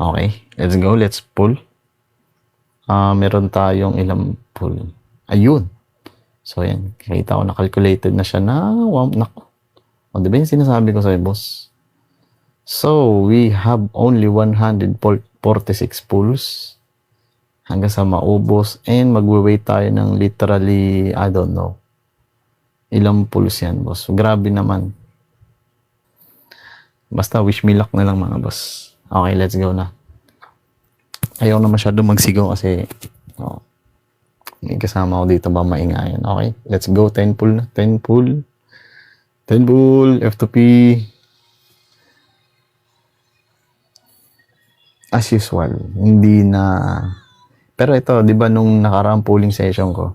Okay, let's go. Let's pull. Meron tayong ilang pull. Ayun. So, yan. Kita ko na-calculated na siya na, nako. O, diba yung sinasabi ko sa'yo, boss? So, we have only 146 pulls hanggang sa maubos and magwe-wait tayo ng literally, I don't know, ilang pulls yan, boss. Grabe naman. Basta wish me luck na lang, mga boss. Okay, let's go na. Ayaw na masyado magsigaw kasi may kasama ko dito ba maingayan. Okay, let's go. 10 pull na. 10 pull. 10 pull. F2P. As usual. Hindi na. Pero ito, di ba nung nakaraang pulling session ko,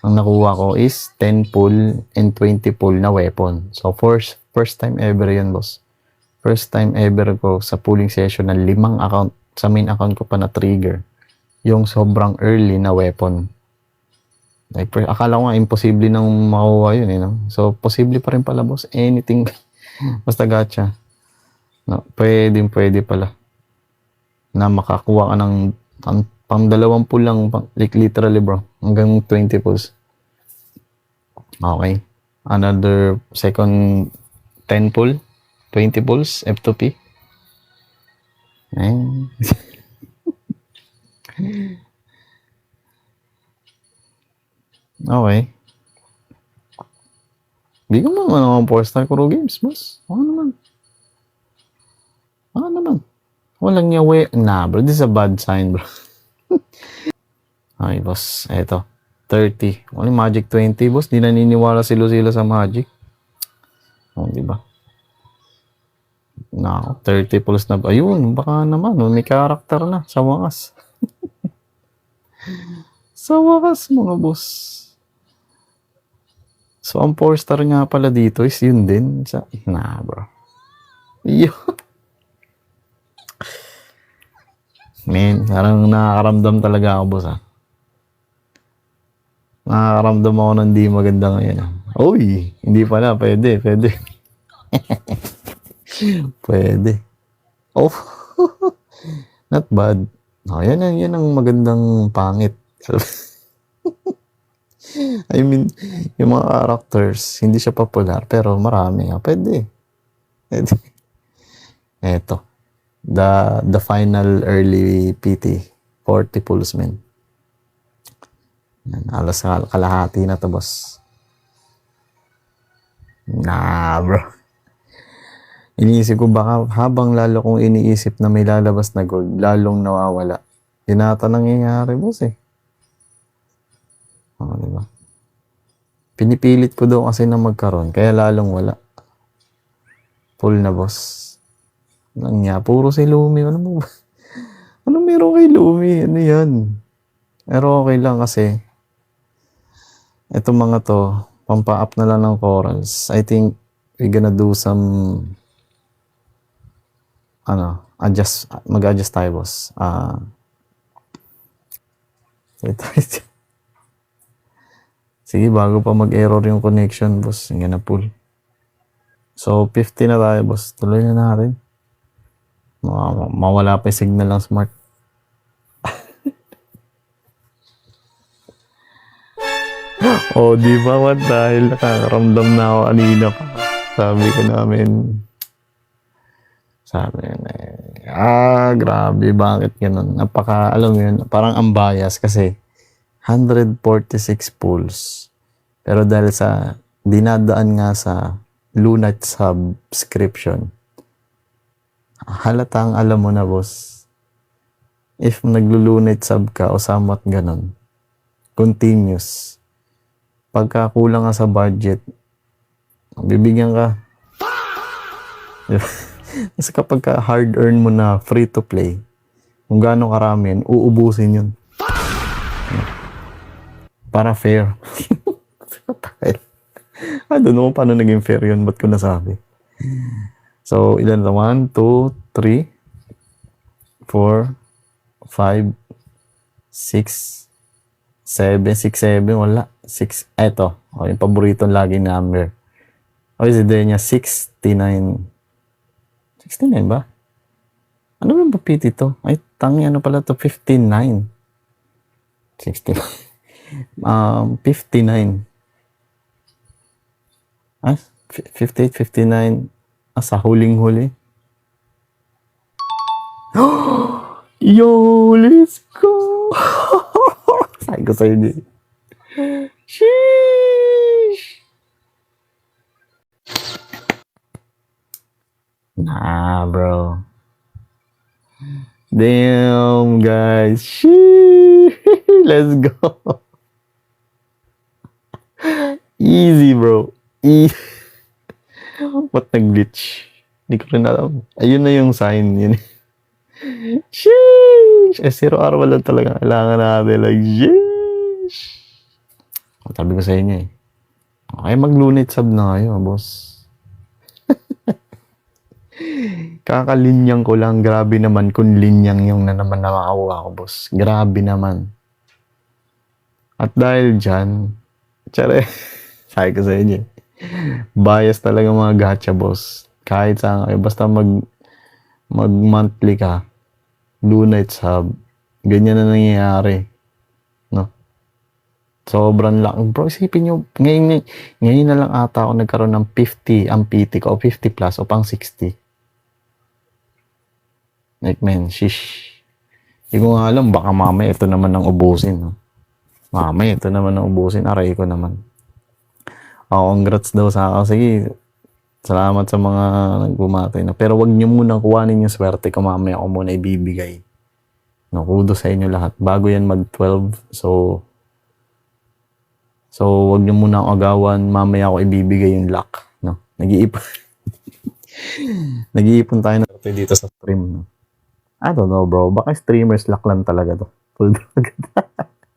ang nakuha ko is 10 pull and 20 pull na weapon. So, first time ever yan, boss. First time ever ko sa pulling session na 5 account. Sa main account ko pa na trigger yung sobrang early na weapon. Like, akala ko nga imposible nang makuha yun, no? So, posible pa rin pala, boss. Anything. Basta gacha. No, pwede pala. Na makakuha ka ng pang 20 lang, like literally, bro. Hanggang 20 pulls. Okay. Another second 10 pull. 20 pulls. F2P. Ayan. Okay. Bigyan mo naman ng 4-star Kuro Games, boss. Ano naman? Walang niya bro. This is a bad sign, bro. Okay, boss. Eto. 30. Wala Magic 20, boss. Di naniniwala sila sa Magic. Diba? Nako, 30 pulls na. Ayun, baka naman. May character na sa wakas. Sa wakas, mga boss. So, ang 4-star nga pala dito is yun din. Bro. Yun. Man, parang nakakaramdam talaga ako, boss, ha. Nakakaramdam ako ng di maganda ngayon, ha. Uy, hindi pala. Pwede. Pwede. Oh. Not bad. Oh, yan ang magandang pangit. I mean, yung mga characters, hindi siya popular, pero marami. Pwede. Eto. The final early PT. 40 pulls, man. Yan, alas kalahati na to, boss. Bro. Iniisip ko baka habang lalo kong iniisip na may lalabas na gold, lalong nawawala. Yun ata nangyayari, boss, eh. Diba? Pinipilit ko daw kasi na magkaroon, kaya lalong wala. Full na, boss. Puro si Lumi. Ano meron kay Lumi? Ano yan? Pero okay lang kasi itong mga to, pampa-up na lang ng corals. I think we're gonna do some mag-adjust tayo, boss. Sige, bago pa mag-error yung connection, boss. Nga na pull. So, 50 na tayo, boss. Tuloy na natin. Mawala pa yung signal ng smart. Di ba? Dahil nakakaramdam na ako kanina pa. Sabi grabe, bakit ganun? Alam mo yun, parang ang bias kasi 146 pulls. Pero dahil sa dinadaan nga sa Lunat subscription, halatang alam mo na, boss, if naglo-Lunat sub ka o somewhat ganun, continuous, pagka kulang ka sa budget, bibigyan ka. Kasi kapag ka hard earn mo na free to play, kung gaano karami, uubusin yun. Para fair. I don't know paano naging fair yun. Ba't ko nasabi? So, ilan na? 1, 2, 3, 4, 5, 6, 7, 6, 7, wala. 6, eto. Yung paboritong laging number. Si Denya, 69. 69 ba? Ano ba ba PT to? Ay, tangi, ano pala to? 59. 60. 59. Ah, 58, 59. Ah, sa huling-huli. Yo, let's go! Sabi ko sa'yo, di. Sheesh! Nah, bro. Damn, guys. Sheesh! Let's go. Easy, bro. Ba't nag-glitch? Hindi ko rin alam. Ayun na yung sign. Yun. Sheesh! Zero hour lang talaga kailangan natin. Like, sheesh! Sabi ko sa inyo eh. Okay, mag-lunate sub na kayo, boss. Kakalinyang ko lang. Grabe naman kung linyang yung na naman nakakawa ko, boss. Grabe naman. At dahil dyan, tsare, sabi ko sa inyo, bias talaga mga gacha, boss. Kahit saan kayo, basta mag-monthly ka, lunate sub, ganyan na nangyayari. No? Sobrang lang. Bro, isipin nyo, ngayon na lang ata ako nagkaroon ng 50 ang PT ko, o 50 plus, o pang 60. Like, man, shish. Hindi ko nga alam, baka mamaya ito naman ang ubusin. No? Mamaya ito naman ang ubusin. Aray ko naman. Congrats daw sa ako. Sige, salamat sa mga nagbumatay na. Pero wag nyo munang kuhanin yung swerte ko. Mamaya ako muna ibibigay. No, kudos sa inyo lahat. Bago yan mag-12. So, wag nyo munang agawan. Mamaya ako ibibigay yung luck. No? Nag-iipon. Nag-iipon tayo na dito sa stream. No? I don't know, bro. Baka streamers luck lang talaga to. Full agad.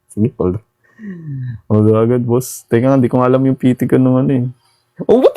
Sige, full. Full agad, boss. Teka nga, di ko alam yung PT ko nung ano eh. Oh, what?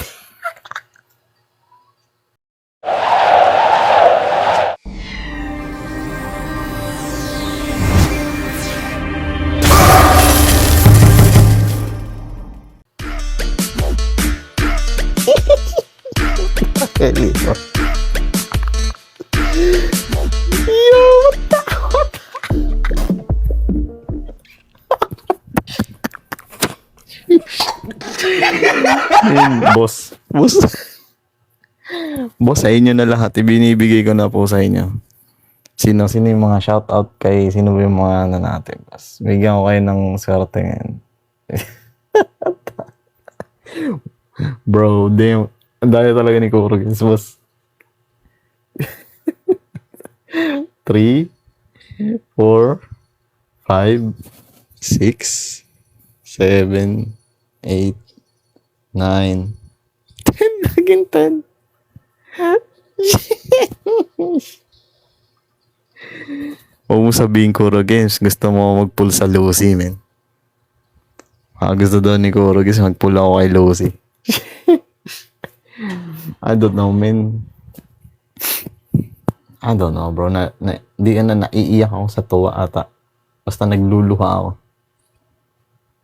Yo, boss. Boss, sa inyo na lahat. Ibinibigay ko na po sa inyo. Sino yung mga shoutout kay sino yung mga ano natin. Boss. Bigyan ko kayo ng swerte ngayon. Bro, damn. Ang daya talaga ni Kurugis, boss. 3, 4, 5, 6, 7, 8, 9, 10. Naging 10. Huwag mo sabihin, Kuro Games, gusto mo mag-pull sa Lucy, man. Gusto daw ni Kuro Games mag-pull ako kay Lucy. I don't know, man. I don't know, bro. Di ka na naiiyak ako sa tuwa ata. Basta nagluluha ako.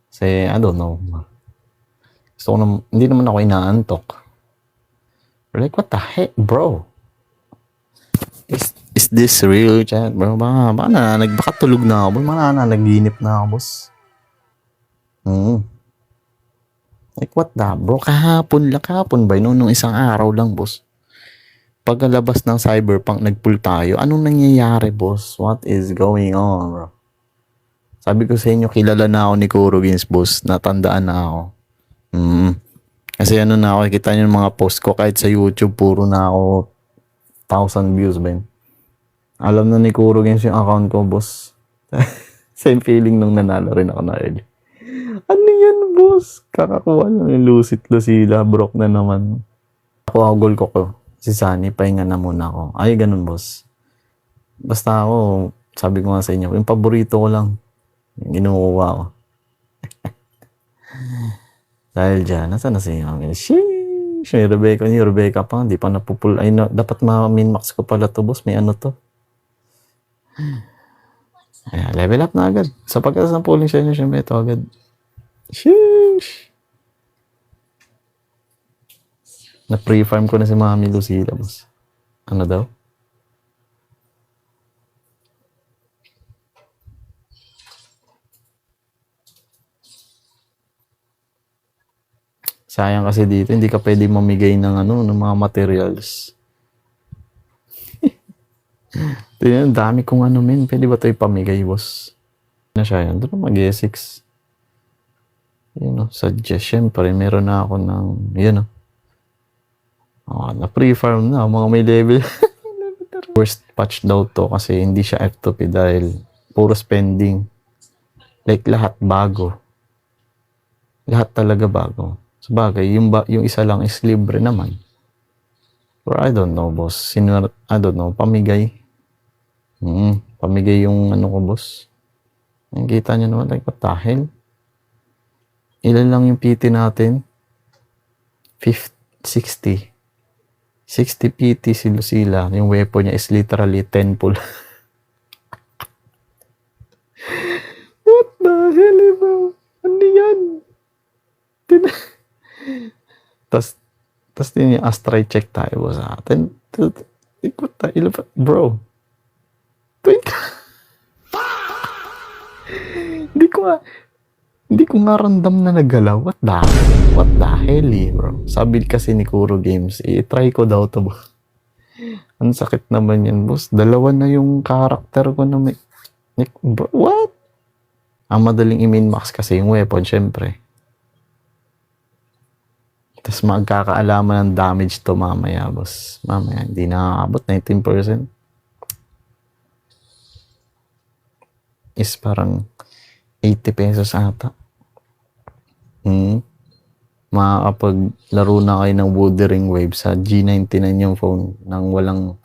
Kasi, I don't know. Gusto ko hindi naman ako inaantok. Like, what the heck, bro? Is this real, chat, bro? Baka tulog na ako. Baka nanaginip na ako, boss. Like, what the, bro? Kahapon ba yun? Nung isang araw lang, boss. Pagkalabas ng Cyberpunk, nagpull tayo. Anong nangyayari, boss? What is going on, bro? Sabi ko sa inyo, kilala na ako ni Kuro Games, boss. Natandaan na ako. Kasi ano na ako, kita nyo yung mga post ko kahit sa YouTube, puro na ako 1,000 views, ben. Alam na ni Kuro Games yung account ko, boss. Same feeling nung nanalo rin ako na early. Ano yan, boss? Kakakuha lang yung Lucila, broke na naman. Ako goal ko. Si Sunny, pahinga na muna ako. Ay, ganun, boss. Basta ako, sabi ko nga sa inyo, yung paborito ko lang. Yung inuuwa ko. Dahil dyan, nasa na siya? Sheesh! May Rebecca pa. Hindi pa napupul. Ay, dapat ma-min-max ko pala to, boss. May ano to. Ayan, level up na agad. Sa pagkakas ng pulling siya, syempre ito agad. Sheesh! Na-pre-farm ko na si Mami Lucila, boss. Ano daw? Sayang kasi dito, hindi ka pwede mamigay ng ano, ng mga materials. Tingnan, dami kong ano men. Pwede ba ito ipamigay, boss? Na siya yan. Doon mag-E6. Yun o, suggest. Siyempre, meron na ako ng, yun o. Na pre-farm na, mga may level. Worst patch daw to kasi hindi siya F2P dahil puro spending. Like, lahat bago. Lahat talaga bago. Sabagay, yung isa lang is libre naman. Or I don't know, boss. I don't know, pamigay. Pamigay yung ano ko, boss. Nakikita nyo naman, like, what the hell? Ilan lang yung PT natin? 60. 60 PT si Lucila. Yung weapon niya is literally 10 pull. What the hell, bro? Ano yan? Tas din yung astray check tayo sa atin. Ikot tayo. Bro. 20. Hindi ko nga random na nagalaw. What the hell, bro? Sabi kasi ni Kuro Games, i-try ko daw to. Ang sakit naman yan, boss. Dalawa na yung character ko na may... Bro, what? Ang madaling i-min-max kasi yung weapon, syempre. Tapos magkakaalaman ng damage to mamaya, boss. Mamaya, hindi nakakabot. 19%. Is parang 80 pesos ata. Makakapaglaro na kayo ng Wuthering Wave sa G99 yung phone nang walang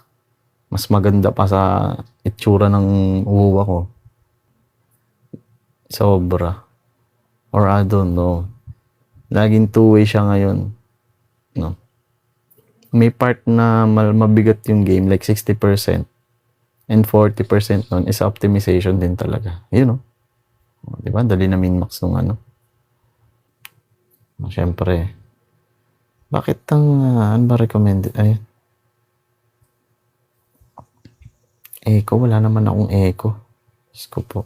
mas maganda pa sa itsura ng uwa ko. Sobra. Or I don't know. Laging two-way siya ngayon. No? May part na mabigat yung game, like 60%. And 40% nun is optimization din talaga. Yun, no? Diba? Dali na min-max nung ano. Siyempre. Bakit ano ba recommended? Ayun. Echo, wala naman akong echo. Diyos ko po.